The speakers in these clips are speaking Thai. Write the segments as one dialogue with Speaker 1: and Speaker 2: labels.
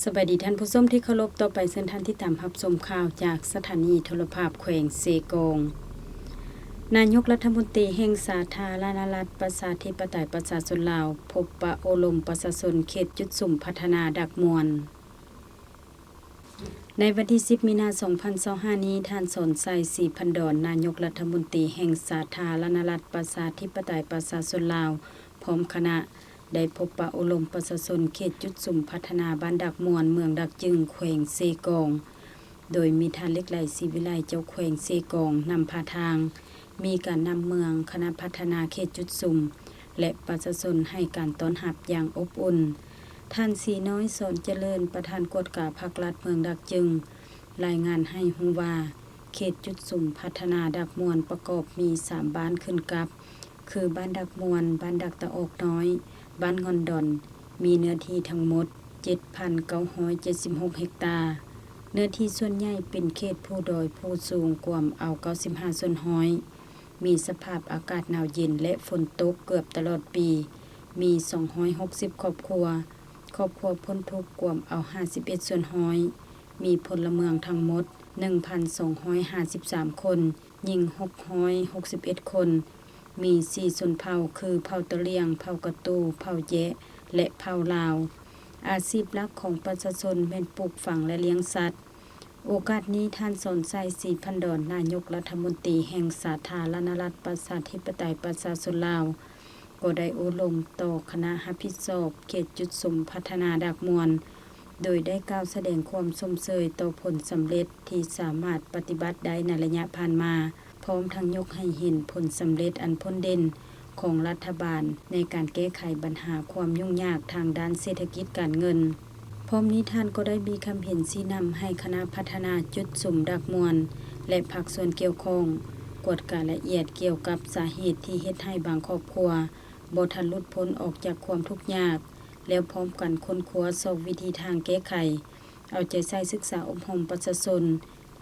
Speaker 1: สวัสดีท่านผู้ชมที่เคารพต่อไปเส้นท่านที่ตามรับชมข่าวจากสถานีโทรภาพแขวงเซกงนายกรัฐมนตรีแห่งสาธารณรัฐประชาธิปไตยประชาชนลาวพบปะอบรมประชาชนเขตจุดสุ่มพัฒนาดักมวนในวันที่10มีนาคม2025นี้ท่านสนใจศรีพันดรนายกรัฐมนตรีแห่งสาธารณรัฐประชาธิปไตยประชาชนลาวพร้อมคณะได้พบปะอบรมประชาชนเขตจุดสุ่มพัฒนาบ้านดักมวนเมืองดักจึงแขวงเซกองโดยมีท่านเล็กไหลศรีวิไลเจ้าแขวงเซกองนำพาทางมีการนำเมืองคณะพัฒนาเขตจุดสุ่มและประชาชนให้การต้อนรับอย่างอบอุ่นท่านสีน้อยสอนเจริญประธานกฎกาภาครัฐเมืองดักจึงรายงานให้ฮู้ว่าเขตจุดสุ่มพัฒนาดักมวนประกอบมี3บ้านขึ้นกับคือบ้านดักมวนบ้านดักตะออกน้อยบ้านงอนดอนมีเนื้อที่ทั้งหมด 7,976 เฮกตาร์เนื้อที่ส่วนใหญ่เป็นเขตผู้ดอยผู้สูงกว่าเอา95ส่วนห้อยมีสภาพอากาศหนาวเย็นและฝนตกเกือบตลอดปีมี260ครอบครัวพ้นทุกข์กว่าเอา51ส่วนห้อยมีพลเมืองทั้งหมด 1,253 คนหญิง661คนมี4ชนเผ่าคือเผ่าตะเลียงเผ่ากะตูเผ่าแยะและเผ่าลาวอาชีพหลักของประชาชนเป็นปลูกฝังและเลี้ยงสัตว์โอกาสนี้ท่านสนใจศรีพันดรนายกรัฐมนตรีแห่งสาธารณรัฐประชาธิปไตยประชาชนลาวก็ได้อบรมต่อคณะรับผิดชอบเขตจุดสุ่มพัฒนาดักมวนโดยได้กล่าวแสดงความชมเชยต่อผลสำเร็จที่สามารถปฏิบัติได้ในระยะผ่านมาพร้อมทั้งยกให้เห็นผลสำเร็จอันพ้นเด่นของรัฐบาลในการแก้ไขปัญหาความยุ่งยากทางด้านเศรษฐกิจการเงินพร้อมนี้ท่านก็ได้มีคำเห็นชี้นำให้คณะพัฒนาจุดสุ่มดักมวนและภาคส่วนเกี่ยวข้องกวดการละเอียดเกี่ยวกับสาเหตุที่เฮ็ดให้บางครอบครัวบ่ทันหลุดพ้นออกจากความทุกข์ยากแล้วพร้อมกันค้นคว้าสอบวิธีทางแก้ไขเอาใจใส่ศึกษาอบรมประชาชน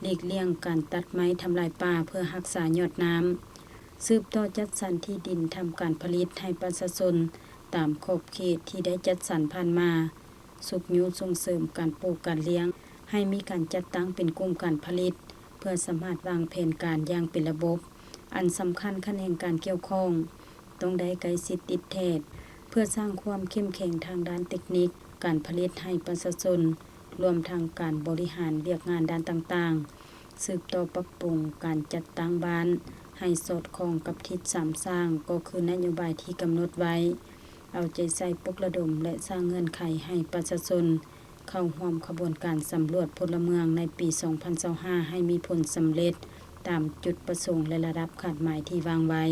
Speaker 1: หลีกเลี่ยงการตัดไม้ทำลายป่าเพื่อรักษายอดน้ำสืบต่อจัดสรรที่ดินทำการผลิตให้ประชาชนตามขอบเขตที่ได้จัดสรรผ่านมาสุขยุส่งเสริมการปลูกการเลี้ยงให้มีการจัดตั้งเป็นกลุ่มการผลิตเพื่อสามารถวางแผนการอย่างเป็นระบบอันสำคัญขั้นแห่งการเกี่ยวข้องต้องได้ใกล้ชิดติดแทดเพื่อสร้างความเข้มแข็งทางด้านเทคนิคการผลิตให้ประชาชนรวมทั้งการบริหารเรียกงานด้านต่างๆสืบต่อปรับปรุงการจัดตั้งบ้านให้สอดคล้องกับทิศสามสร้างก็คือนโยบายที่กำหนดไว้เอาใจใส่ปลุกระดมและสร้างเงื่อนไขให้ประชาชนเข้าร่วมขบวนการสำรวจพลเมืองในปี2025ให้มีผลสำเร็จตามจุดประสงค์และระดับคาดหมายที่วางไว้